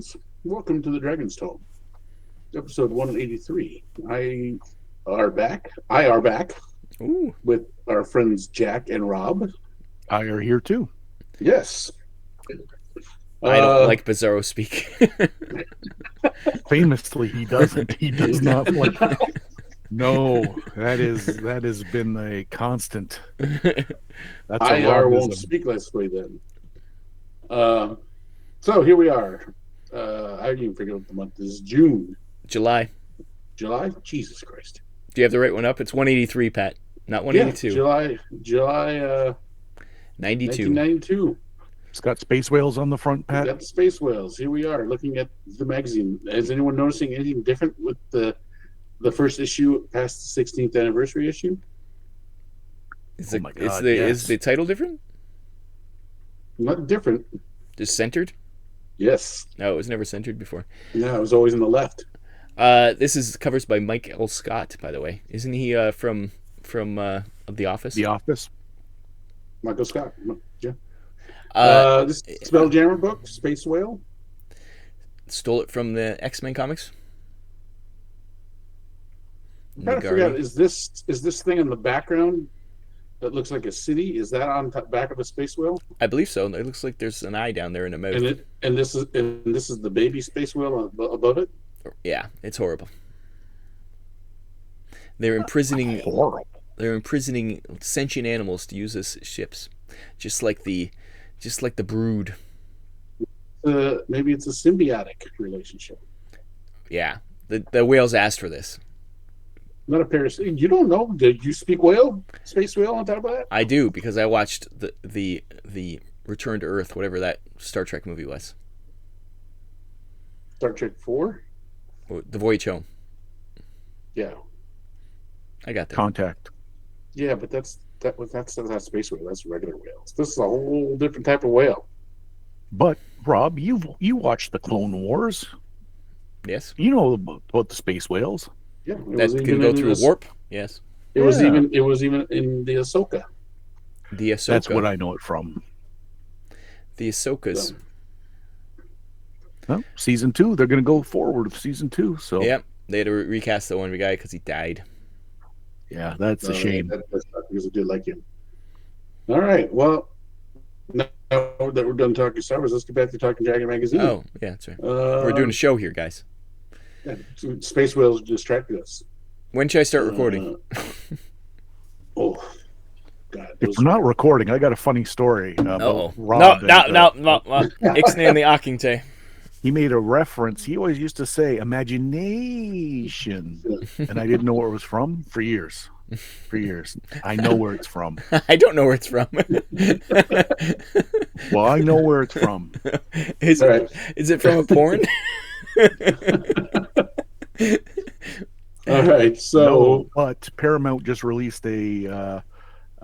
friends. Welcome to the Dragon's Tome, episode 183. I are back Ooh. with our friends Jack and Rob. I are here too. Yes. I don't like Bizarro speak. Famously, he doesn't. He does not like. No, that has been a constant. That's I a are won't Robism. speak less way then. So here we are. I didn't even forget what the month is. June. July. July? Jesus Christ. Do you have the right one up? It's 183, Pat. Not 182. Yeah, July 92. 1992. It's got space whales on the front, We Pat. got the space whales. Here we are looking at the magazine. Is anyone noticing anything different with the first issue past the 16th anniversary issue? Is, Oh the, my is, God, the, yes. is the title different? Not different. Just centered? Yes. No, it was never centered before. Yeah, it was always on the left. This is covers by Mike L. Scott, by the way. Isn't he from The Office? The Office. Michael Scott. Yeah. This Spelljammer book, Space Whale. Stole it from the X-Men comics. I'm trying to figure out, is this thing in the background that looks like a city? Is that on the back of a space whale? I believe so. It looks like there's an eye down there in a mouth. And this is the baby space whale above it. Yeah, it's horrible. They're imprisoning Horrible. sentient animals to use as ships, just like the Brood. Maybe it's a symbiotic relationship. Yeah, the whales asked for this. Not a parasite. You don't know? Did you speak whale? Space whale on top of that? I do, because I watched the Return to Earth, whatever that Star Trek movie was. Star Trek 4? The Voyage Home. Yeah. I got that. Contact. Yeah, but that's not space whale. That's regular whales. This is a whole different type of whale. But Rob, you watched the Clone Wars. Yes. You know about the space whales. Yeah, it That was can even go in through a this- warp. Yes. It was Yeah. even in the Ahsoka. The Ahsoka. That's what I know it from. The Ahsokas. Well, season 2, they're going to go forward with season 2. So Yep. They had to recast the one guy because he died. yeah, that's a shame. That's not because I did like him. All right. Well, now that we're done talking Star Wars, let's get back to talking Dragon Magazine. Oh, yeah, that's right. We're doing a show here, guys. Yeah, space whales distracted us. When should I start recording? Oh, God. If we're not recording, I got a funny story about Uh-oh. Rob. No. and, Ixnay and the Ockington. He made a reference. He always used to say imagination. And I didn't know where it was from for years. For years. I know where it's from. I don't know where it's from. Well, I know where it's from. Is All right. it from a porn? All right. So, No, but Paramount just released a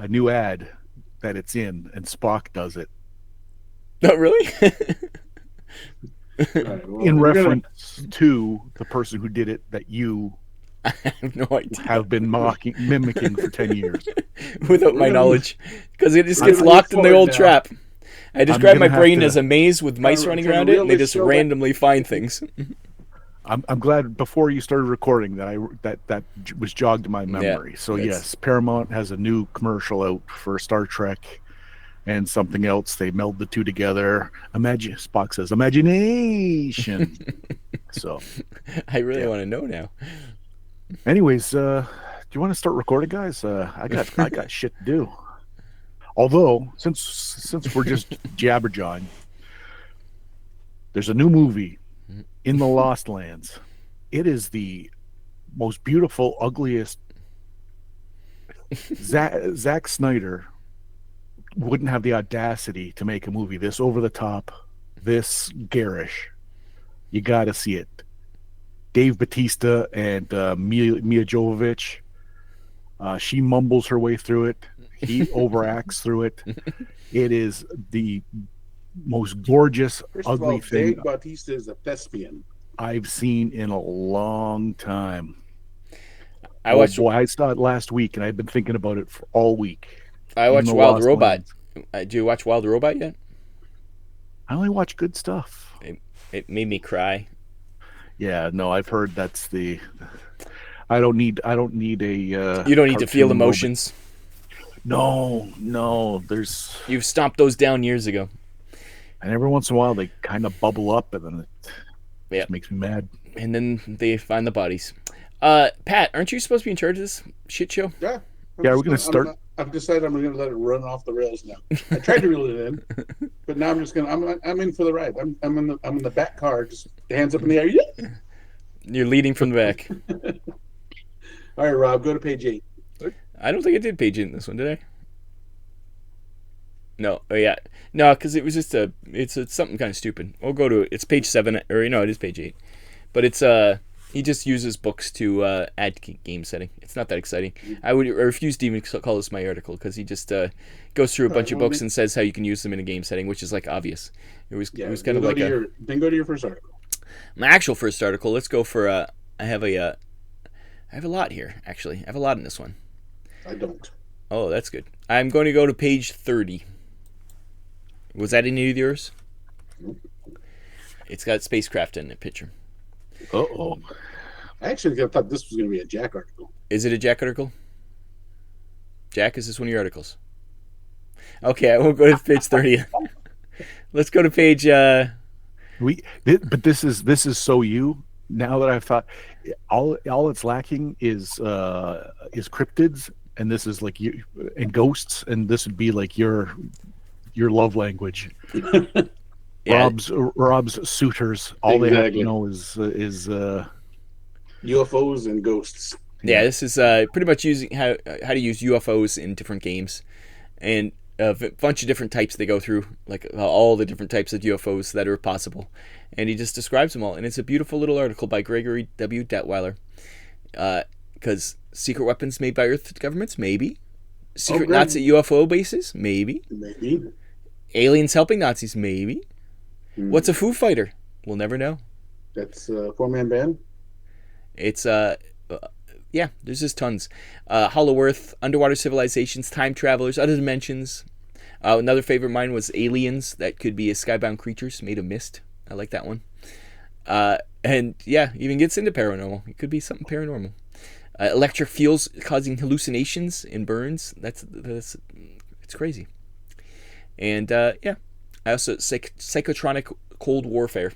new ad that it's in, and Spock does it. No, really? all right, well, In we're gonna- reference to the person who did it that you I have no idea. have been mimicking for 10 years. Without my gonna- knowledge. Because it just I'm gets gonna locked move in the old forward now. trap. I describe my gonna have brain to- as a maze with mice I'm running trying to around it, reel and they this just show back. randomly find things. I'm glad before you started recording that that was jogged in my memory. So it's- yes, Paramount has a new commercial out for Star Trek and something else. They meld the two together. Spock says imagination. So I really Yeah. want to know now. anyways, do you want to start recording, guys? I got shit to do. Although since we're just jabberjawing, there's a new movie in the Lost Lands. It is the most beautiful, ugliest. Zack Snyder wouldn't have the audacity to make a movie this over the top, this garish. You got to see it. Dave Bautista and Mia Jovovich. She mumbles her way through it. He overacts through it. It is the most gorgeous, First of ugly all, thing Dave Bautista is a thespian. I've seen in a long time. I watched I saw it last week, and I've been thinking about it for all week. I watched In the Wild Lost Robot. Lands. Do you watch Wild Robot yet? I only watch good stuff. It made me cry. Yeah, no, I've heard that's the. I don't need a You don't need to feel cartoon robot. emotions. No, no. There's You've stomped those down years ago. and every once in a while they kind of bubble up, and then it Yeah. just makes me mad. And then they find the bodies. Pat, aren't you supposed to be in charge of this shit show? Yeah. Yeah, we're gonna start. I've decided I'm going to let it run off the rails now. I tried to reel it in, but now I'm just going to. I'm in for the ride. I'm in the back car, just hands up in the air. Yeah. You're leading from the back. All right, Rob, go to page 8. I don't think I did page 8 in this one, did I? No. Oh yeah. No, because it was just it's something kind of stupid. We'll go to it's page 7, or no, it is page 8. But it's he just uses books to add game setting. It's not that exciting. I refuse to even call this my article because he just goes through a bunch of books and says how you can use them in a game setting, which is like obvious. It was kind of like then go to your first article. my actual first article. Let's go for I have a lot here actually. I have a lot in this one. I don't. Oh, that's good. I'm going to go to page 30. Was that any of yours? It's got spacecraft in the picture. Uh-oh. I actually thought this was going to be a Jack article. Is it a Jack article? Jack, is this one of your articles? Okay, I won't go to page 30. Let's go to page. But this is so you. Now that I've thought, all it's lacking is cryptids, and this is like you and ghosts, and this would be like your love language. Yeah. Rob's suitors. All they have to Exactly. know is UFOs and ghosts. Yeah, this is pretty much using how to use UFOs in different games, and a bunch of different types they go through, like all the different types of UFOs that are possible, and he just describes them all. And it's a beautiful little article by Gregory W. Detweiler. Because secret weapons made by Earth governments, maybe. Secret great. Nazi UFO bases, maybe. Maybe. Aliens helping Nazis, maybe. What's a Foo Fighter? We'll never know. That's a 4-man band. It's yeah, there's just tons. Hollow Earth, underwater civilizations, time travelers, other dimensions. Another favorite of mine was aliens that could be skybound creatures made of mist. I like that one. And yeah, even gets into paranormal. It could be something paranormal. Electric fuels causing hallucinations and burns. That's it's crazy. And yeah, I also psychotronic cold warfare.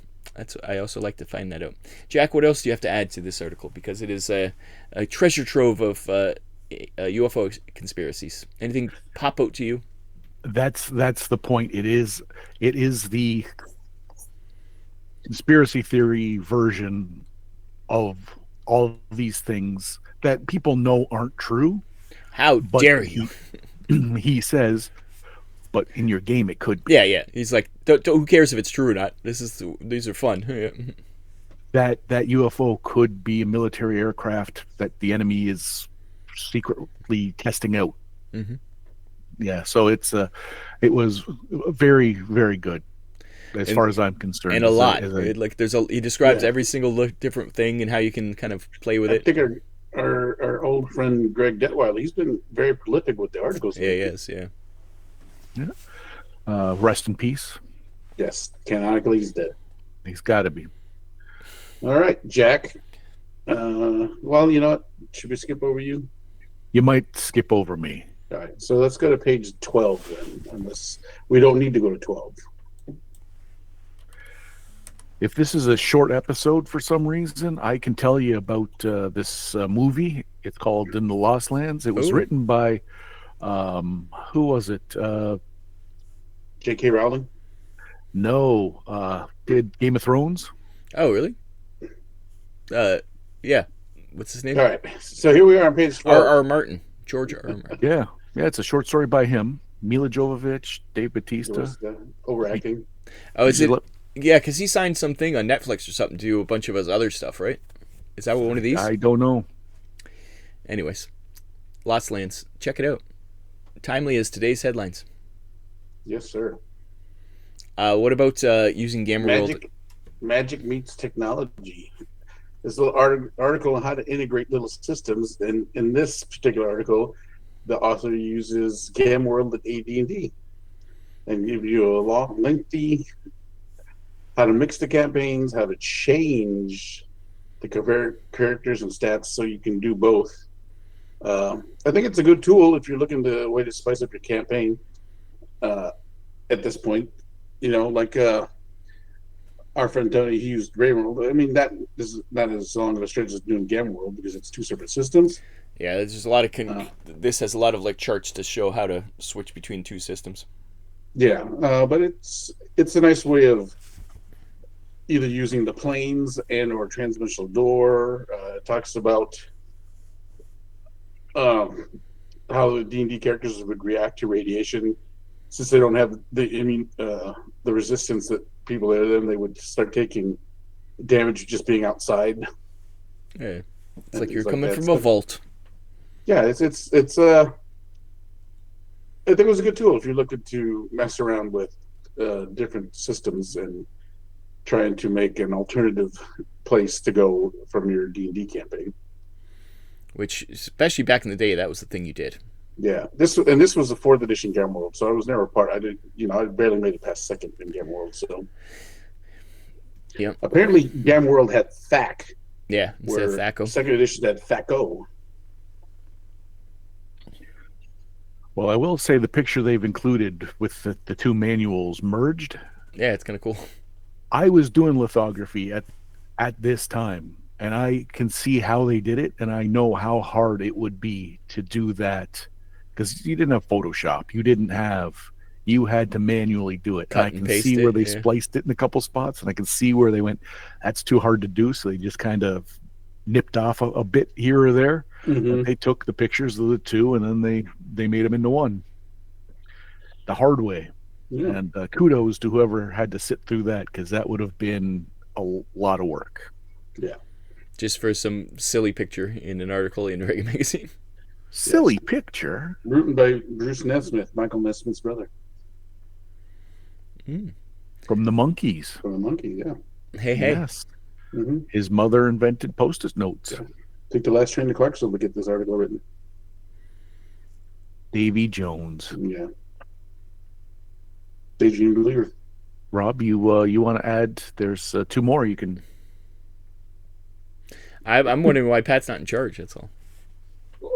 I also like to find that out. Jack, what else do you have to add to this article? Because it is a treasure trove of UFO conspiracies. Anything pop out to you? that's the point. It is the conspiracy theory version of all of these things that people know aren't true. How But dare you? He says, but in your game it could be. Yeah. He's like, who cares if it's true or not? These are fun. That UFO could be a military aircraft that the enemy is secretly testing out. Mhm. Yeah, so it was very, very good as far as I'm concerned. And a lot. As Like he describes Yeah. every single different thing and how you can kind of play with I it. think our old friend Greg Detweiler, he's been very prolific with the articles. Yeah, he is. Yeah. rest in peace. Yes, canonically he's dead. He's got to be. All right, Jack. Well, you know what? Should we skip over you? You might skip over me. All right, so let's go to page 12 then, unless we don't need to go to 12. If this is a short episode for some reason, I can tell you about this movie. It's called In the Lost Lands. It was Ooh. written by, who was it? J.K. Rowling? No, did Game of Thrones? Oh, really? Yeah. What's his name? All right, so here we are on page 12. R. Martin. George R. Martin. Yeah, it's a short story by him. Mila Jovovich, Dave Bautista. Overacting. Oh, is it? Look, Yeah, because he signed something on Netflix or something to do a bunch of his other stuff, right? Is that one of these? I don't know. Anyways, Lost Lands. Check it out. Timely as today's headlines. Yes, sir. What about using Gamma World? Magic meets technology. This little article on how to integrate little systems, and in this particular article, the author uses Gamma World and AD&D, and give you a long, lengthy how to mix the campaigns, how to change the characters and stats so you can do both. I think it's a good tool if you're looking to way to spice up your campaign. Uh, at this point, like our friend Tony, he used Ravenworld. I mean, that is not as long of a stretch as doing Gamma World because it's two separate systems. Yeah, there's just a lot of Uh, this has a lot of like charts to show how to switch between two systems. yeah, but it's a nice way of either using the planes and or transdimensional door. It talks about um, how the D&D characters would react to radiation, since they don't have the resistance that people there. Then they would start taking damage just being outside Yeah, it's and like you're things like coming that. from a So, vault. yeah, it's I think it was a good tool if you're looking to mess around with different systems and trying to make an alternative place to go from your D&D campaign. Which, especially back in the day, that was the thing you did. Yeah, this was the fourth edition Gamma World, so I was never part. I did, I barely made it past second in Gamma World. So Yep. apparently, Gamma World had THAC, Yeah, instead of where Thaco. second edition had THACO. Well, I will say the picture they've included with the two manuals merged. Yeah, it's kind of cool. I was doing lithography at this time, and I can see how they did it, and I know how hard it would be to do that because you didn't have Photoshop, you had to manually do it. And Cut I and can paste see where it, they yeah. spliced it in a couple spots, and I can see where they went, that's too hard to do, so they just kind of nipped off a bit here or there. But Mm-hmm. they took the pictures of the two, and then they made them into one the hard way. Yeah, And kudos to whoever had to sit through that because that would have been a lot of work. yeah, Just for some silly picture in an article in Reagan Magazine. Silly yes. picture. Written by Bruce Nesmith, Michael Nesmith's brother, Mm. From the monkeys. from the Monkey. Yeah. Hey, hey. Yes. Mm-hmm. His mother invented post-it notes. Yeah. Take the last train to Clarksville to get this article written. Davy Jones. Yeah. Daydream Believer. Rob, you want to add? There's two more you can. I'm wondering why Pat's not in charge. That's all.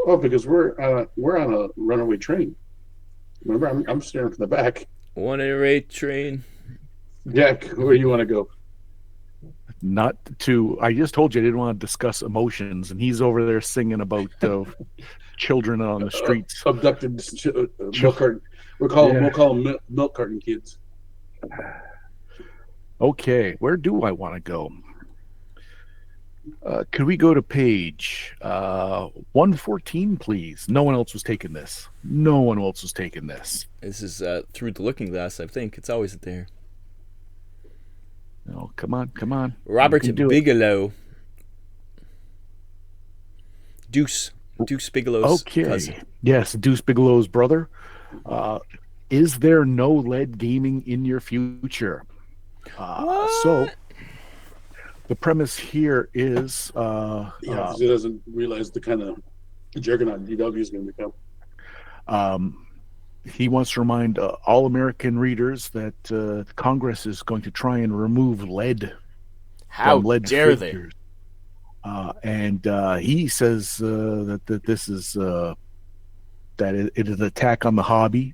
Oh, because we're on a runaway train. Remember, I'm staring from the back. 108 train. Jack, where do you want to go? Not to. I just told you I didn't want to discuss emotions, and he's over there singing about children on the streets. Abducted milk carton. We'll call them milk carton kids. Okay, where do I want to go? Could we go to page 114, please? No one else was taking this. No one else was taking this. This is through the looking glass, I think. It's always there. Oh, come on, come on. Robert You can do it. Bigelow. Deuce Bigelow's Okay. cousin. Yes, Deuce Bigelow's brother. Is there no lead gaming in your future? So the premise here is Because he doesn't realize the kind of juggernaut DW is going to become. he wants to remind all American readers that Congress is going to try and remove lead How from lead dare they? figures. And he says that this is that it is an attack on the hobby.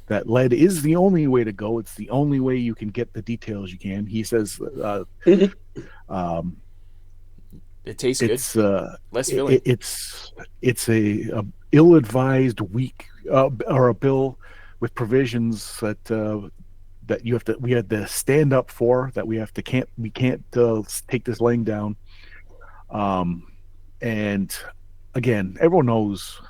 That lead is the only way to go. It's the only way you can get the details you can. He says It tastes good. it's Less filling. it's a ill-advised or a bill with provisions that we had to stand up for, that we can't take this laying down. And again, everyone knows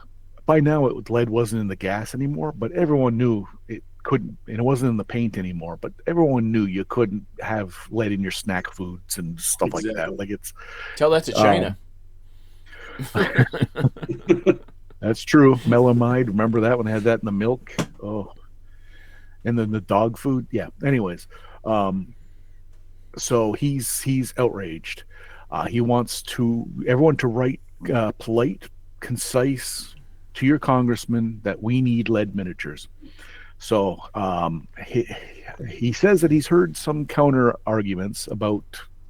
by now lead wasn't in the gas anymore, but everyone knew it couldn't, and it wasn't in the paint anymore, but everyone knew you couldn't have lead in your snack foods and stuff like that. Like it's Tell that to China. that's true. Melamide, remember that when they had that in the milk? Oh, and then the dog food. Yeah. Anyways, so he's outraged. He wants everyone to write polite, concise to your congressman that we need lead miniatures. So he says that he's heard some counter arguments about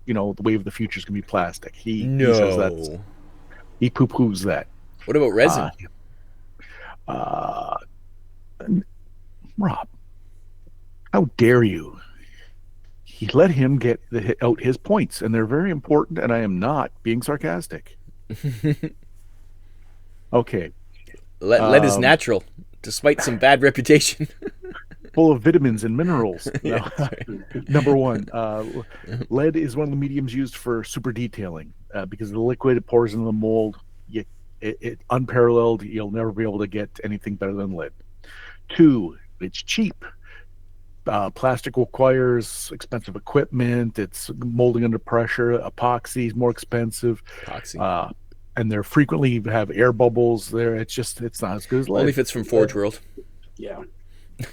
the wave of the future is going to be plastic. He says that's No. he poo poos that. What about Uh, resin? uh, Rob, how dare you? He let him get out his points, and they're very important. And I am not being sarcastic. Okay, Lead is um, natural, despite some bad reputation. full of vitamins and minerals. Yeah, Now, that's right. number one, lead is one of the mediums used for super detailing because the liquid it pours into the mold. It unparalleled. You'll never be able to get anything better than lead. Two, it's cheap. Plastic requires expensive equipment. It's molding under pressure. Epoxy is more expensive, Epoxy. uh, and they're frequently have air bubbles. There, it's not as good as Only lead. if it's from Forge World. Yeah.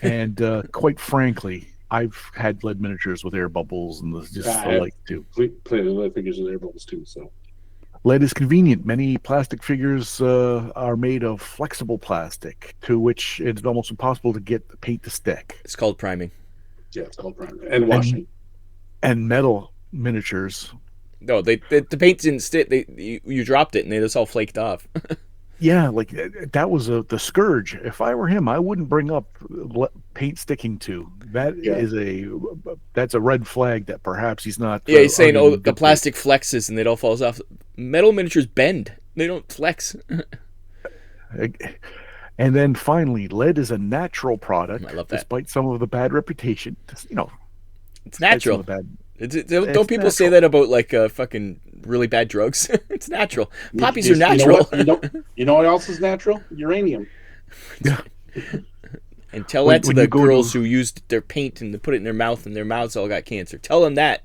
And quite frankly, I've had lead miniatures with air bubbles and just I the have like too. plenty of lead figures in air bubbles too. So Lead is convenient. Many plastic figures are made of flexible plastic, to which it's almost impossible to get the paint to stick. It's called priming. yeah, it's called primer and And washing. metal miniatures, No, the paint didn't stick. You dropped it and they just all flaked off. yeah, like that was the scourge. If I were him, I wouldn't bring up paint sticking to. Yeah, That's a red flag that perhaps he's not Yeah, he's saying, arguing oh, the good faith. plastic flexes and it all falls off. Metal miniatures bend. They don't flex. And then finally, lead is a natural product, I love that. despite some of the bad reputation. It's Despite some natural. of the bad. Don't It's people say natural. that about like fucking really bad drugs? It's natural. Poppies are you know natural. what? You know what else is natural? Uranium. Yeah. And tell When, that to when the you go girls to who used their paint and put it in their mouth and their mouths all got cancer. Tell them that.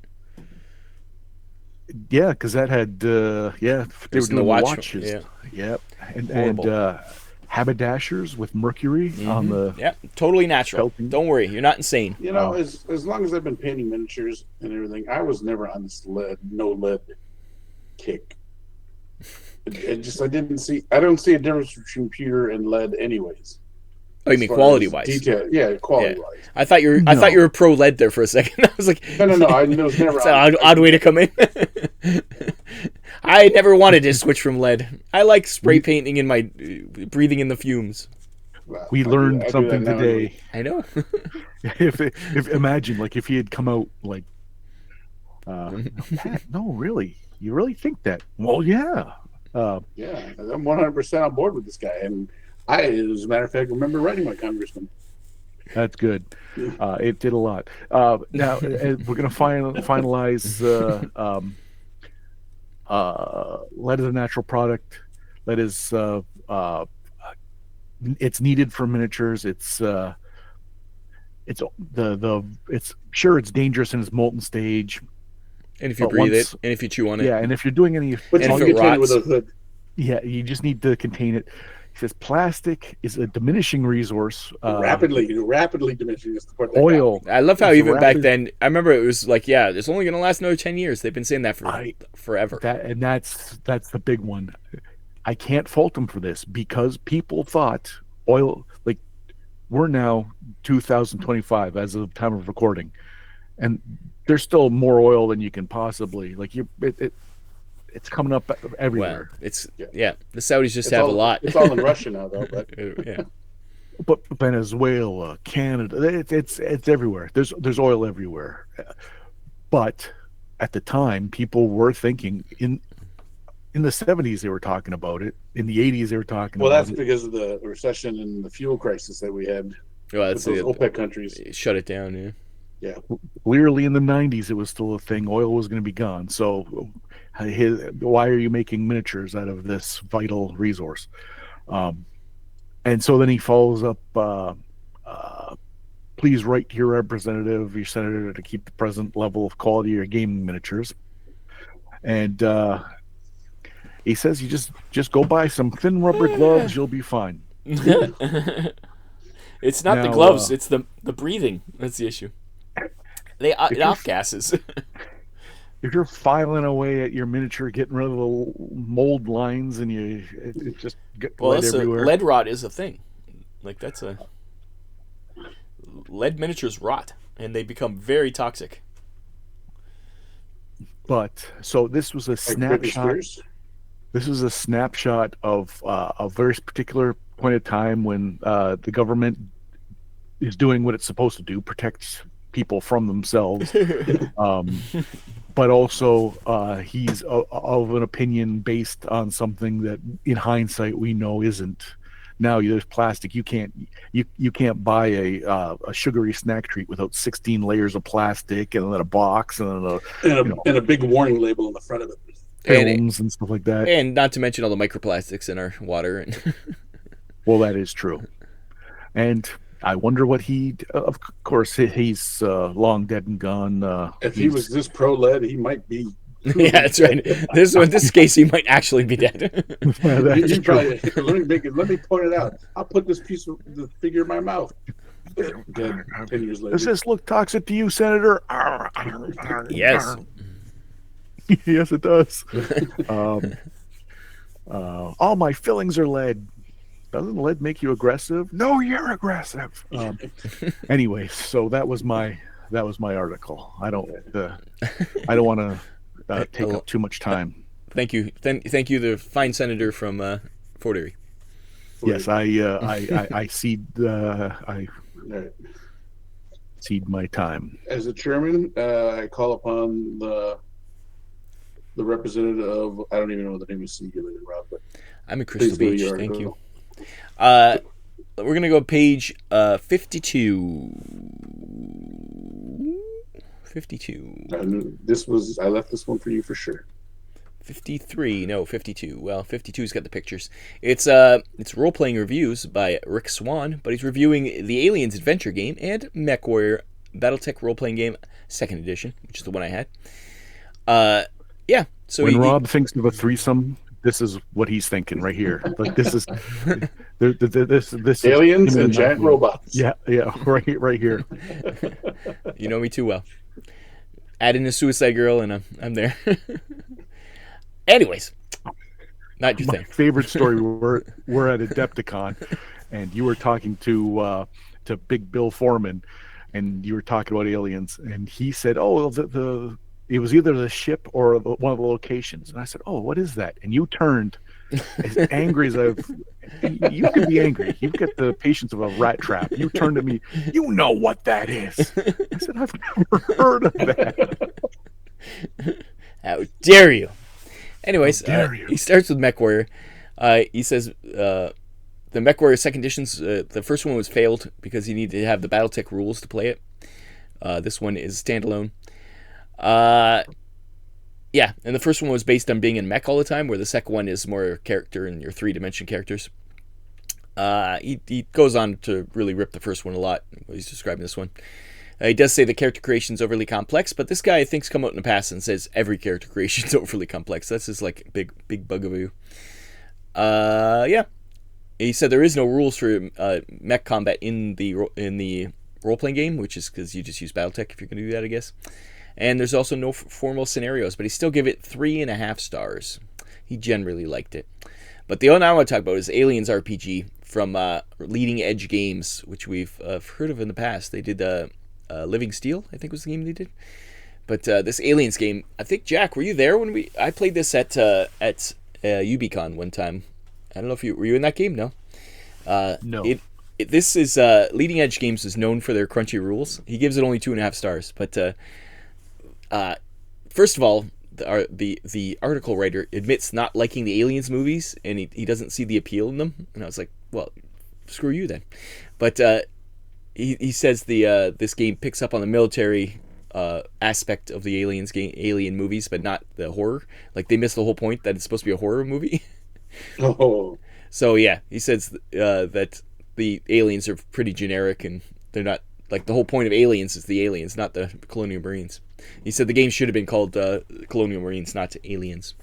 Yeah, because that had they It were was in the doing the watch. watches. Yeah. Yep, and Horrible. haberdashers with mercury on the Yeah, totally natural. felting. Don't worry, you're not insane. As long as I've been painting miniatures and everything, I was never on this no lead kick. I don't see a difference between pewter and lead, anyways. Oh, you As mean far quality as wise? detail, yeah, quality wise. I thought you were. I thought you were pro lead there for a second. I was like, No. I was never it's on. an odd way to come in. I never wanted to switch from lead. I like spray painting in my breathing in the fumes. Well, We learned something today. I know. If imagine like if he had come out like, Pat, no, really, you really think that? Well, yeah. Yeah, I'm 100% on board with this guy, and I, as a matter of fact, remember writing my congressman. That's good. It did a lot. Now we're going to finalize. Lead is a natural product. Lead is it's needed for miniatures. It's sure it's dangerous in its molten stage. And if you But breathe once, it, and if you chew on it, yeah, and if you're doing any, But And you if can it contain it with rots- a hood. yeah, you just need to contain it. He says plastic is a diminishing resource. Rapidly diminishing is the part that Oil. I love how is a even back rapid- then, I remember it was like, yeah, it's only going to last another 10 years. They've been saying that for forever. That's the big one. I can't fault them for this because people thought oil, like we're now 2025 as of time of recording, and there's still more oil than you can possibly it's coming up Well, everywhere. it's Yeah. yeah. The Saudis just It's have all, a lot. It's all in Russia now, though. But Yeah. But Venezuela, Canada, it's everywhere. There's oil everywhere. But at the time, people were thinking in the 70s they were talking about it. In the 80s they were talking well, about that's it. because of the recession and the fuel crisis that we had Well, with that's those it. OPEC countries. Shut it down. Yeah. Yeah, Clearly in the 90s it was still a thing. Oil was going to be gone. So why are you making miniatures out of this vital resource? And so then he follows up, please write to your representative, your senator, to keep the present level of quality of your gaming miniatures. And he says you just go buy some thin rubber gloves, you'll be fine. It's not the Now, gloves. It's the breathing. That's the issue. It you're- off gases. If you're filing away at your miniature, getting rid of the mold lines, and it just get Well, lead everywhere. lead rot is a thing. Like that's a. lead miniatures rot and they become very toxic. But so this was a Like Britney snapshot. Spears. This is a snapshot of a very particular point of time when the government is doing what it's supposed to do, protects people from themselves. Um, but also, he's of an opinion based on something that, in hindsight, we know isn't. Now there's plastic. You can't buy a sugary snack treat without 16 layers of plastic and then a box and then And a big warning label on the front of it. films and stuff like that. And not to mention all the microplastics in our water. Well, that is true. And I wonder what of course, he's long dead and gone. If he was this pro lead, he might be. Yeah, that's right. This case, he might actually be dead. He probably, let me point it out. I'll put this piece of the figure in my mouth. Dead 10 years later. Does this look toxic to you, Senator? Yes. Yes, it does. All my fillings are lead. Doesn't lead make you aggressive? No, you're aggressive. Anyway, so that was my article. I don't want to take up too much time. Thank you, thank you, the fine senator from Fort Erie. Yes, I cede my time. As a chairman, I call upon the representative of, I don't even know what the name is singular, Rob, but I'm in Crystal please go to Beach. your Thank you. article. We're gonna go page 52. 52. I left this one for you for sure. 53, no, 52. Well, 52's got the pictures. It's role-playing reviews by Rick Swan, but he's reviewing the Aliens adventure game and MechWarrior BattleTech role-playing game 2nd edition, which is the one I had. Yeah, so when Rob thinks of a threesome, this is what he's thinking right here. Like this is this aliens and giant robots. Yeah, right here. You know me too well. Add in a Suicide Girl, and I'm there. Anyways, not your thing. Favorite story. We're at Adepticon, and you were talking to Big Bill Foreman, and you were talking about aliens, and he said, "Oh, it was either the ship or one of the locations." And I said, "Oh, what is that?" And you turned as angry as you can be angry. You've got the patience of a rat trap. You turned to me, "You know what that is?" I said, "I've never heard of that." How dare you? Anyways, dare you? He starts with MechWarrior. He says the MechWarrior 2nd editions, the first one was failed because you need to have the BattleTech rules to play it. This one is standalone. Yeah, and the first one was based on being in mech all the time, where the second one is more character and your 3-dimension characters. He goes on to really rip the first one a lot when he's describing this one. He does say the character creation is overly complex, but this guy I think's come out in the past and says every character creation is overly complex. That's his like big bugaboo. Yeah, he said there is no rules for mech combat in the role-playing game, which is because you just use BattleTech if you're going to do that, I guess. And there's also no formal scenarios, but he still give it 3.5 stars. He generally liked it. But the one I want to talk about is Aliens RPG from Leading Edge Games, which we've heard of in the past. They did Living Steel, I think was the game they did. But this Aliens game, I think, Jack, were you there when I played this at UBCon one time? I don't know if were you in that game? No. No. This is Leading Edge Games is known for their crunchy rules. He gives it only 2.5 stars, but first of all, the article writer admits not liking the Aliens movies, and he doesn't see the appeal in them. And I was like, well, screw you then. But he says this game picks up on the military aspect of the alien movies, but not the horror. Like they miss the whole point that it's supposed to be a horror movie. Oh. So yeah, he says that the aliens are pretty generic and they're not. Like, the whole point of Aliens is the aliens, not the Colonial Marines. He said the game should have been called Colonial Marines, not Aliens.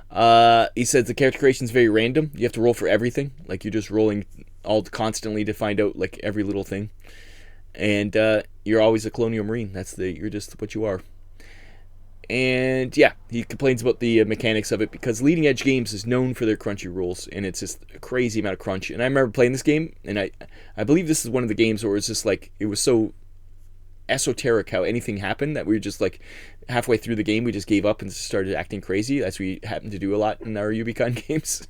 He said the character creation is very random. You have to roll for everything. Like, you're just rolling constantly to find out, like, every little thing. And you're always a Colonial Marine. You're just what you are. And yeah, he complains about the mechanics of it because Leading Edge Games is known for their crunchy rules, and it's just a crazy amount of crunch. And I remember playing this game, and I believe this is one of the games where it's just like it was so esoteric how anything happened that we were just like halfway through the game we just gave up and started acting crazy, as we happen to do a lot in our UbiCon games.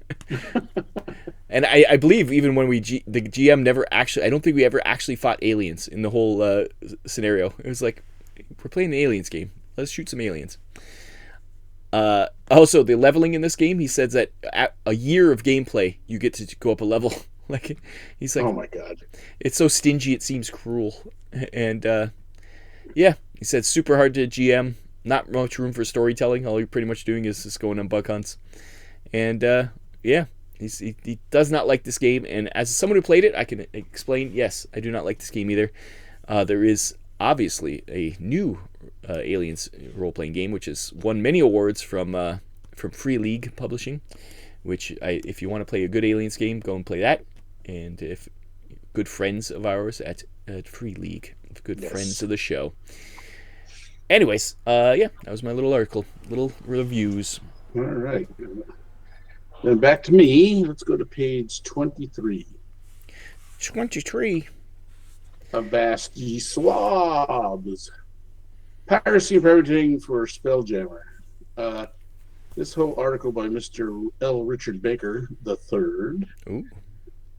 And I believe even when the GM never actually, I don't think we ever actually fought aliens in the whole scenario. It was like, we're playing the aliens game. Let's shoot some aliens. Also, the leveling in this game, he says that at a year of gameplay, you get to go up a level. Like, he's like, oh my god, it's so stingy, it seems cruel. And yeah, he said super hard to GM, not much room for storytelling. All you're pretty much doing is just going on bug hunts. And yeah, he does not like this game. And as someone who played it, I can explain, yes, I do not like this game either. There is obviously a new Aliens role-playing game, which has won many awards from Free League Publishing, which if you want to play a good Aliens game, go and play that. And if good friends of ours at Free League, good friends of the show. Anyways, yeah, that was my little article, little reviews. All right. Then back to me. Let's go to page 23. 23. Avast ye swabs. Piracy of everything for Spelljammer. This whole article by Mr. L. Richard Baker III. Ooh.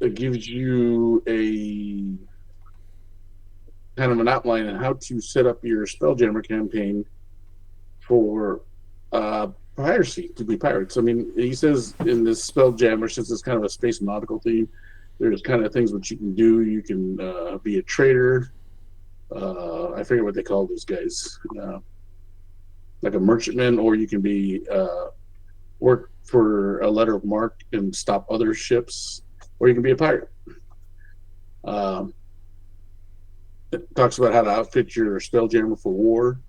It gives you a kind of an outline on how to set up your Spelljammer campaign for piracy, to be pirates. I mean, he says in this Spelljammer, since it's kind of a space nautical theme, there's kind of things which you can do. You can be a trader. I forget what they call those guys, like a merchantman, or you can be work for a letter of marque and stop other ships, or you can be a pirate. It talks about how to outfit your Spelljammer for war,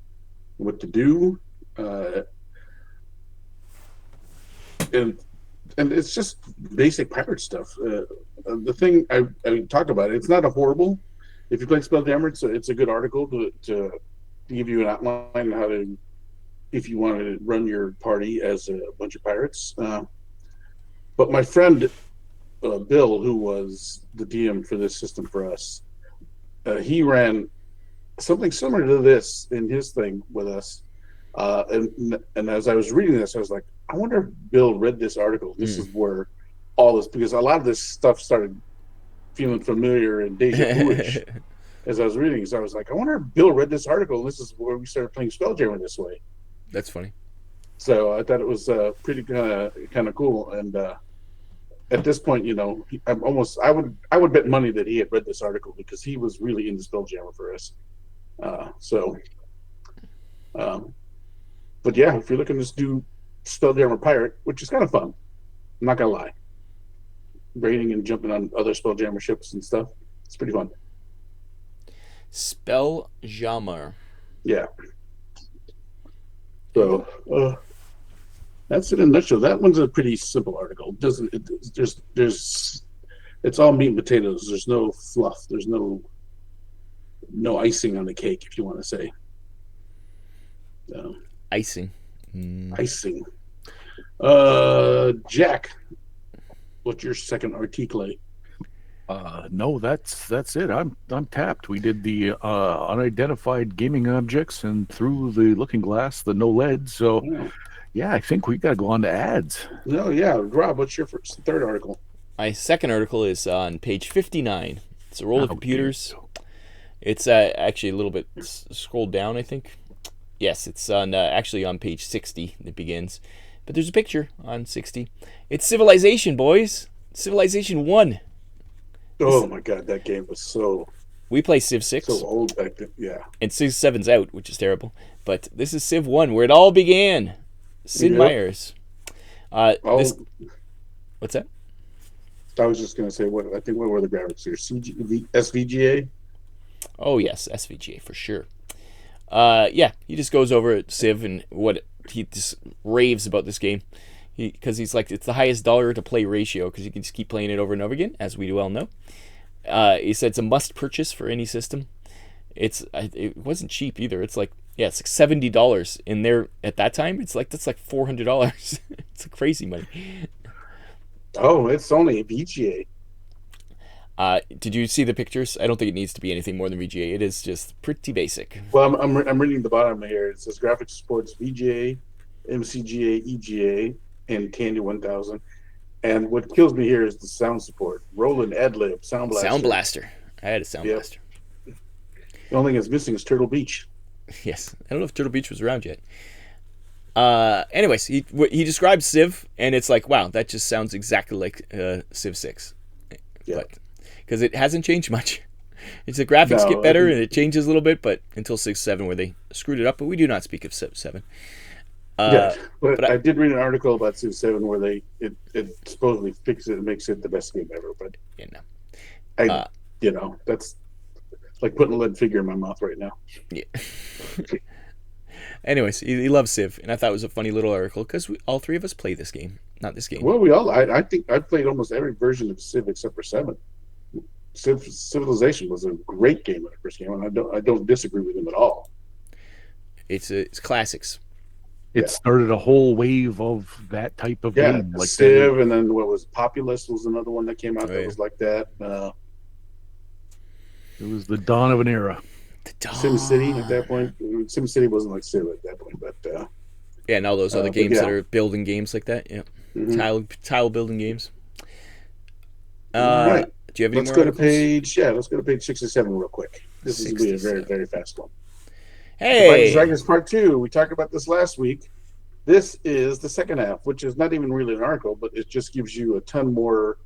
what to do, and it's just basic pirate stuff. The thing I talked about, it's not a horrible. If you play Spelljammer, it's a good article to give you an outline on how to, if you want to run your party as a bunch of pirates. But my friend Bill, who was the DM for this system for us, he ran something similar to this in his thing with us. And as I was reading this, I was like, I wonder if Bill read this article. This is where all this, because a lot of this stuff started feeling familiar and deja vu-ish as I was reading. So I was like, I wonder if Bill read this article. This is where we started playing Spelljammer this way. That's funny. So I thought it was pretty kind of cool. And at this point, you know, I would bet money that he had read this article because he was really into Spelljammer for us. But yeah, if you're looking to just do Spelljammer Pirate, which is kind of fun, I'm not gonna lie, raiding and jumping on other Spelljammer ships and stuff, it's pretty fun. Spelljammer. Yeah. So that's it in a nutshell. That one's a pretty simple article. It's all meat and potatoes. There's no fluff. There's no icing on the cake, if you want to say. Icing. Icing. Jack, what's your second article? No, that's it. I'm tapped. We did the unidentified gaming objects and through the looking glass, the no lead. So yeah, I think we got to go on to ads. No, yeah, Rob, what's your third article? My second article is on page 59. It's a roll of computers. It's actually a little bit scrolled down, I think. Yes, it's on actually on page 60. It begins, but there's a picture on 60. It's Civilization, boys. Civilization 1. Oh my God, that game was so. We play Civ 6. So old back then, yeah. And Civ 7's out, which is terrible. But this is Civ 1, where it all began. Sid Meier's. What's that? I was just gonna say what were the graphics here? SVGA. Oh yes, SVGA for sure. Yeah, he just goes over Civ and what he just raves about this game. Because he's like, it's the highest dollar to play ratio because you can just keep playing it over and over again, as we well know. He said it's a must purchase for any system. It wasn't cheap either. It's like Yeah, it's like $70 in there at that time. It's like that's like $400. It's like crazy money. Oh, it's only VGA. Did you see the pictures? I don't think it needs to be anything more than VGA. It is just pretty basic. Well, I'm reading the bottom here. It says graphics supports VGA, MCGA, EGA, and Candy 1000. And what kills me here is the sound support. Roland Adlib, Sound Sound Blaster. Blaster. I had a Sound Yep. Blaster. The only thing that's missing is Turtle Beach. Yes, I don't know if Turtle Beach was around yet. Anyways, he describes Civ, and it's like, wow, that just sounds exactly like Civ 6. Yeah. But because it hasn't changed much. It's the graphics No, get I better think- and it changes a little bit, but until 6.7 where they screwed it up. But we do not speak of Civ 7. Yeah, but but I did read an article about Civ 7 where it supposedly fixes it and makes it the best game ever. But you know, I, that's like putting a lead figure in my mouth right now. yeah. Anyways, he loves Civ, and I thought it was a funny little article because all three of us play this game, not this game. Well, I think I played almost every version of Civ except for 7. Civilization was a great game when it first came out. I don't disagree with him at all. It's classics. It Yeah. started a whole wave of that type of Yeah, game. Like Civ, and then what was Populous was another one that came out Oh, that yeah. was like that. it was the dawn of an era. The dawn. Sim City at that point. Sim City wasn't like Civ at that point, but Yeah, and all those other but games yeah. that are building games like that. Yeah, mhm. tile building games. All right. Do you have any Let's more go to articles? let's go to page 67 real quick. This is going to be a very, 67. very fast one. Hey, Dragons Part 2. We talked about this last week. This is the second half, which is not even really an article, but it just gives you a ton more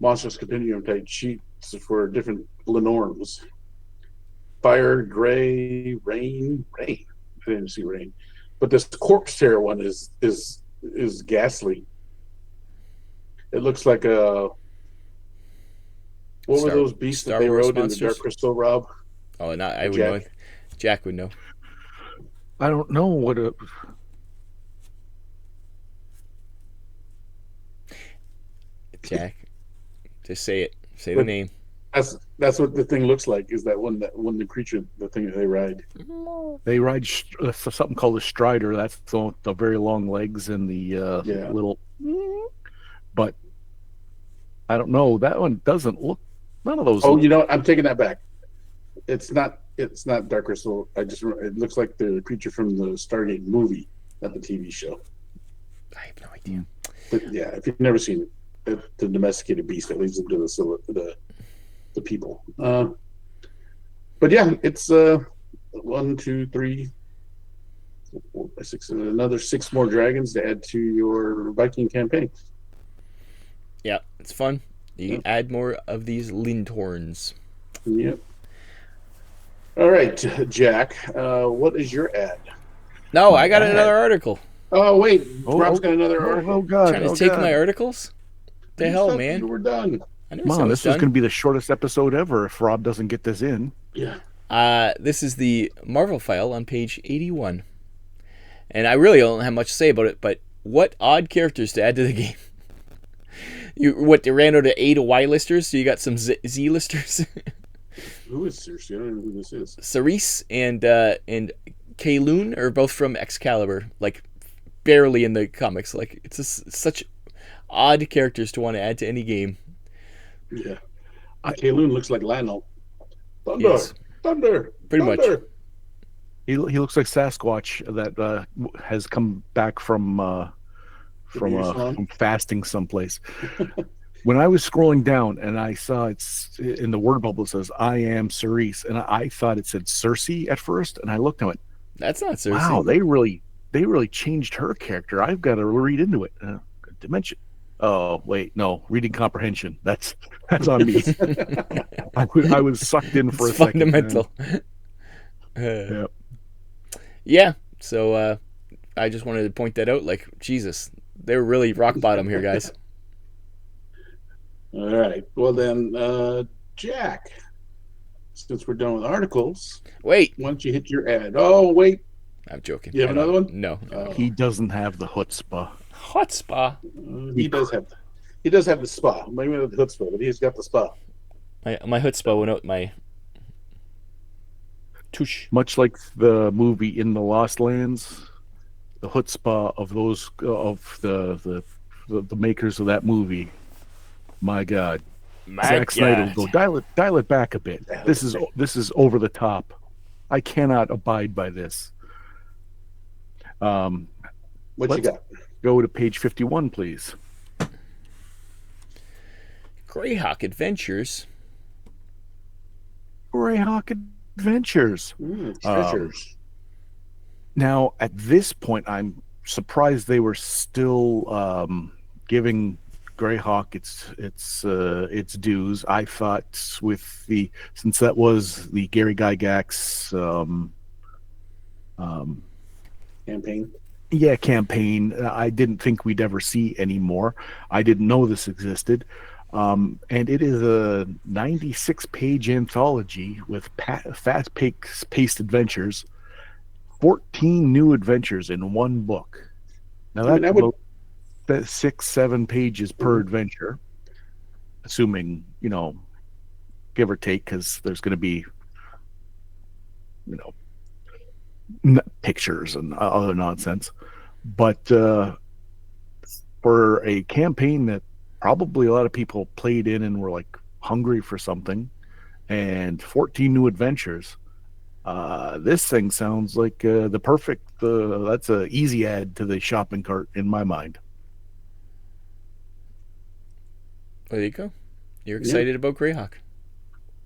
Monsters Compendium type sheets for different Lenorms. Fire, Gray, Rain. I didn't see Rain. But this Corpse Tear one is ghastly. It looks like a... What were those beasts Star that they Wars rode in the monsters? Dark Crystal, Rob? Oh, no, I would Jack. know. Jack would know. I don't know what a Jack, just say it. Say the But- name. That's what the thing looks like. Is that the creature, the thing that they ride? they ride something called a strider. That's the very long legs and the Yeah. little. But I don't know. That one doesn't look. None of those. Oh, look- you know what? I'm taking that back. It's not Dark Crystal. It looks like the creature from the Stargate movie, not the TV show. I have no idea. But yeah, if you've never seen it, the domesticated beast that leads them to the people. But yeah, it's 1, 2, 3, 4, 5, 6, and another 6 more dragons to add to your Viking campaign. Yeah, it's fun. You can add more of these Lindhorns. Yep. All right, Jack. What is your ad? No, I got another article. Oh wait, Oh, Rob's oh, got another Oh, article. oh God! Trying to oh, take God. my articles? The You hell, said man? You were done. I never Come said on, it this was is going to be the shortest episode ever if Rob doesn't get this in. Yeah. This is the Marvel file on page 81. And I really don't have much to say about it, but what odd characters to add to the game. They ran out of A to Y listers, so you got some Z listers. Who is seriously? I don't know who this is. Cerise and Kayloon are both from Excalibur, like barely in the comics. Like it's just such odd characters to want to add to any game. Yeah. Kayloon looks like Lionel. Thunder. Yes. Thunder. Pretty much. Thunder. He looks like Sasquatch that has come back from fasting someplace. When I was scrolling down and I saw it's in the word bubble, it says "I am Cerise," and I thought it said Cersei at first, and I looked at it. That's not Cersei. Wow, they really changed her character. I've got to read into it. Dimension. Oh wait, no, reading comprehension. That's on me. I was sucked in for It's a second. fundamental. Yep. Yeah. So I just wanted to point that out. Like Jesus, they were really rock bottom here, guys. All right. Well then, Jack. Since we're done with articles, Wait, why don't you hit your ad? Oh wait, I'm joking. You have I don't- another one? No. He doesn't have the chutzpah. Hot spa. he does have the spa. Maybe not the chutzpah, but he's got the spa. My chutzpah went out my. Tush. Much like the movie In the Lost Lands, the chutzpah of those of the makers of that movie. My God, My Zack Snyder will God. go dial it back a bit. This is over the top. I cannot abide by this. Um, What you let's got? go to page 51, please. Greyhawk Adventures. Greyhawk Adventures. Um, Treasures. Now, at this point, I'm surprised they were still giving Greyhawk its dues. I thought with the since that was the Gary Gygax um, Campaign. campaign, I didn't think we'd ever see anymore. I didn't know this existed. And it is a 96-page anthology with fast-paced adventures, 14 new adventures in one book. Now I mean, that's I would. about 6-7 pages per adventure, assuming, give or take, because there's going to be, you know, pictures and other nonsense. But for a campaign that probably a lot of people played in and were like hungry for something, and 14 new adventures, this thing sounds like the perfect. That's a easy add to the shopping cart in my mind. There you go. You're Yeah, excited about Greyhawk.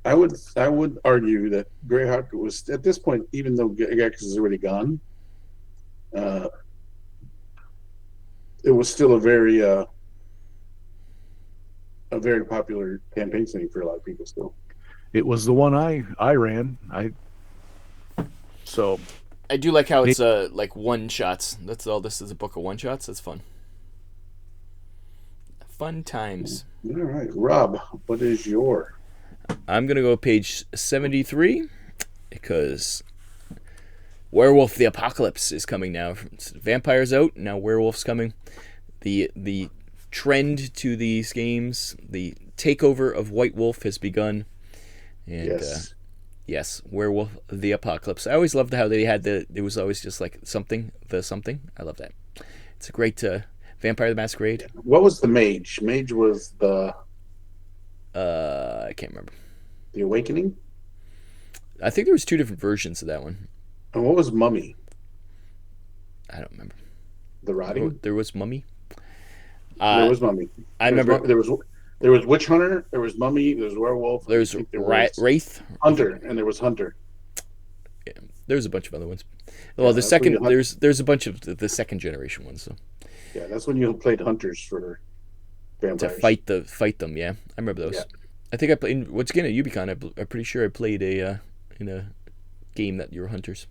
I would argue that Greyhawk was at this point, even though Gygax is already gone, uh, it was still a very popular campaign setting for a lot of people still. It was the one I ran. So I do like how it's like one shots. That's all. This is a book of one shots. That's fun. Fun times. All right, Rob, what is your? I'm gonna go page 73 because Werewolf the Apocalypse is coming now. Vampires out now. Werewolf's coming. The trend to these games, the takeover of White Wolf has begun, and Yes. yes, Werewolf the Apocalypse. I always loved how they had it was always just like something. I love that. It's a great Vampire the Masquerade. What was the mage? Mage was I can't remember. the Awakening, I think there was 2 different versions of that one. and what was Mummy? I don't remember. The Rotting. There was Mummy. There was Mummy. I remember There was Witch Hunter. There was Mummy. There was Werewolf. there's I think there was Wraith. Hunter, and there was Hunter. Yeah, there's a bunch of other ones. Well, Yeah, the that's when second you there's a bunch of the second generation ones. So Yeah, that's when you played hunters for to vampires. fight them. Yeah, I remember those. Yeah. I think I played once again at Ubicon. I'm pretty sure I played in a game that you were hunters.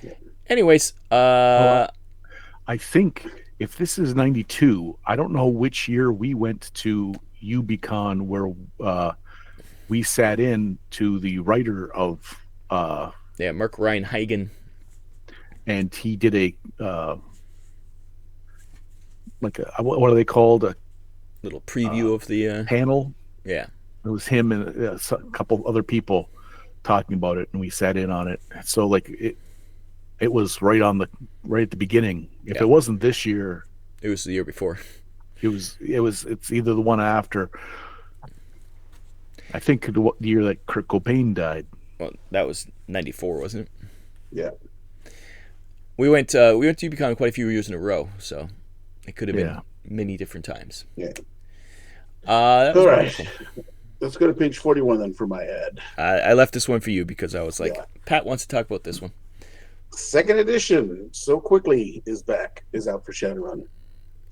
Yeah. Anyways, I think if this is 92, I don't know which year we went to Ubicon where we sat in to the writer of yeah, Mark Ryan Hagen. and he did a like a what are they called, a Little preview of the panel. yeah. It was him and a couple other people talking about it, and we sat in on it. So like it was right at the beginning. If Yeah. it wasn't this year, It was the year before. it's either the one after. I think the year that Kurt Cobain died. Well, that was '94, wasn't it? Yeah. We went to Ubicon quite a few years in a row, so it could have been Yeah. many different times. Yeah. That was All right. wonderful. Let's go to page 41 then for my ad. I left this one for you because I was like, Yeah. Pat wants to talk about this one. Second edition, So Quickly, is out for Shadowrun.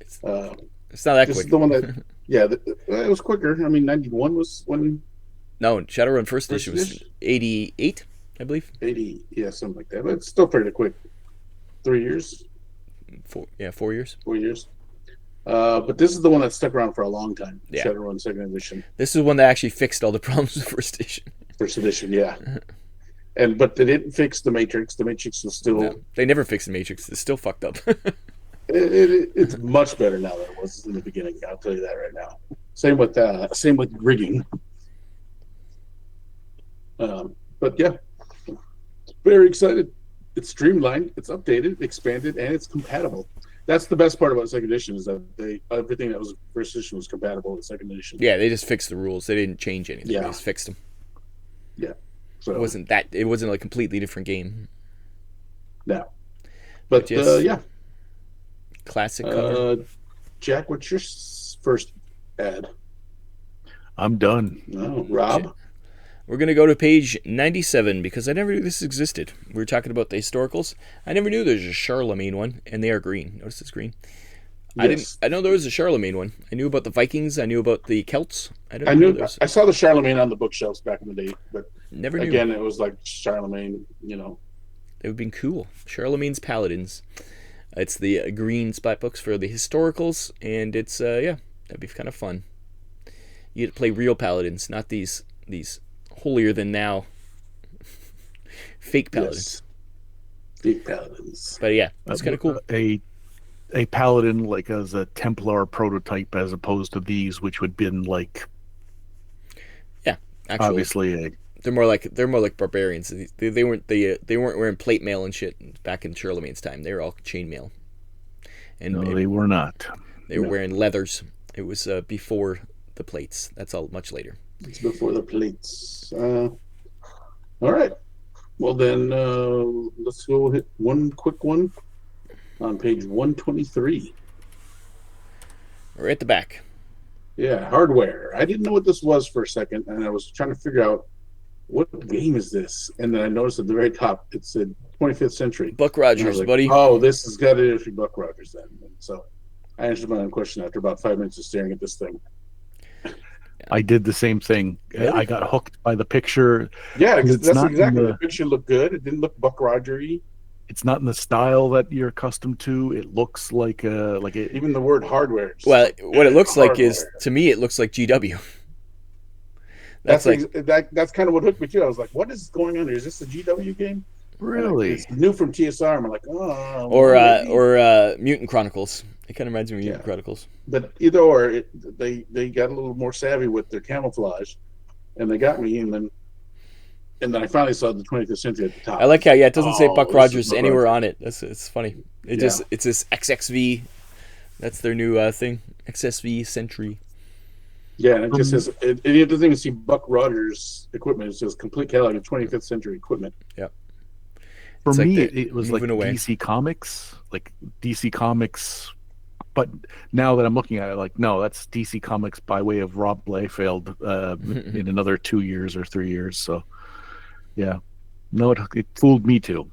It's, Uh, it's not that this quick. is the one that, yeah, it was quicker. I mean, 91 was when No, Shadowrun first First edition was edition? 88, I believe. 80, yeah, something like that. But it's still pretty quick. 3 years, 4 years. 4 years. But this is the one that stuck around for a long time. Yeah. Shadowrun second edition, This is one that actually fixed all the problems with first edition. first edition, yeah. But they didn't fix the Matrix. The Matrix was still. No, they never fixed the Matrix. It's still fucked up. It's much better now than it was in the beginning. I'll tell you that right now. Same with rigging. But yeah, Very excited. It's streamlined, it's updated, expanded, and it's compatible. That's the best part about second edition is that everything that was first edition was compatible with second edition. Yeah, they just fixed the rules. They didn't change anything. Yeah. They just fixed them. Yeah. So It wasn't a completely different game. no. But Yes. yeah. Classic cover. Jack, what's your first ad? I'm done. No, Rob. We're going to go to page 97 because I never knew this existed. We were talking about the historicals. I never knew there's a Charlemagne one, and they are green. Notice it's green. Yes. I know there was a Charlemagne one. I knew about the Vikings. I knew about the Celts. I saw the Charlemagne on the bookshelves back in the day, but never knew. Again, it was like Charlemagne, you know. It would have been cool. Charlemagne's Paladins. It's the green splat books for the historicals, and it's that'd be kind of fun. You get to play real paladins, not these holier than now fake paladins. Yes. Fake paladins. But yeah, it's kind of cool. A paladin like as a Templar prototype, as opposed to these, which would have been like, actually, obviously they're more like barbarians. They weren't wearing plate mail and shit back in Charlemagne's time. They were all chain mail. No, they were not. They were wearing leathers. It was before the plates. That's all much later. It's before the plates. All right. Well, then let's go hit one quick one on page 123. We're at the back. Yeah, hardware. I didn't know what this was for a second, and I was trying to figure out what game is this. And then I noticed at the very top it said 25th century. Buck Rogers, like, buddy. Oh, this has got to be Buck Rogers then. And so I answered my own question after about 5 minutes of staring at this thing. I did the same thing. Really? I got hooked by the picture. Yeah, because that's exactly the picture looked good. It didn't look Buck Roger-y. It's not in the style that you're accustomed to. It looks like even the word hardware. Well, what it looks like is, to me, it looks like GW. That's kind of what hooked me too. I was like, "What is going on here? Is this a GW game?" Really? It's new from TSR. I'm like, "Oh." Or Mutant Chronicles. It kind of reminds me of Mutant Chronicles. But either or, they got a little more savvy with their camouflage, and they got me. And then I finally saw the 25th century at the top. I like how it doesn't say Buck Rogers anywhere Rogers. on it. It's funny. It's this XXV. That's their new thing. XSV Century. Yeah, and it just says any other thing to see Buck Rogers equipment. It says complete catalog of 25th century equipment. Yep. For It's me, like it was like away. DC Comics. But now that I'm looking at it, like, no, that's DC Comics by way of Rob Liefeld in another 2 years or 3 years. So, yeah, no, it fooled me too.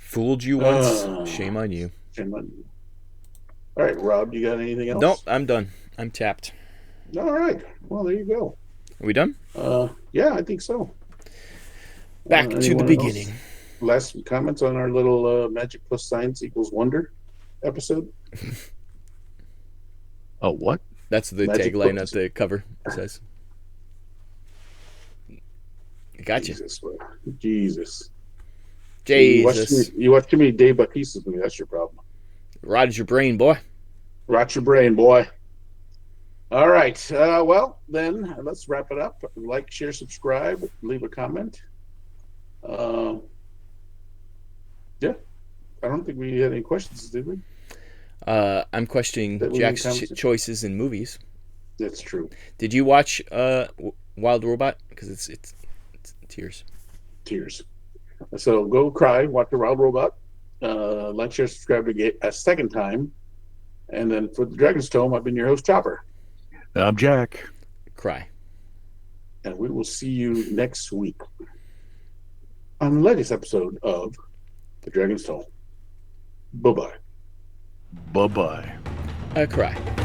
Fooled you once. Shame on you. Shame on you. All right, Rob, you got anything else? Nope, I'm done. I'm tapped. All right. Well, there you go. Are we done? Yeah, I think so. Back to the beginning. Last comments on our little Magic plus Science equals Wonder episode? Oh, what? That's the Magic tagline books. at the cover. It says. Gotcha. Jesus. Jesus. You watch too many Dave Bautista's movies. That's your problem. Rod's your brain, boy. Rot your brain, boy. All right. Well, then let's wrap it up. Like, share, subscribe, leave a comment. Yeah. I don't think we had any questions, did we? I'm questioning Jack's choices in movies. That's true. Did you watch Wild Robot? Because it's tears. Tears. So go cry, watch the Wild Robot. Like, share, subscribe to get a second time. And then for the Dragon's Tome, I've been your host, Chopper. I'm Jack. Cry. And we will see you next week on the latest episode of The Dragon's Tome. Bye-bye. Bye-bye. Cry.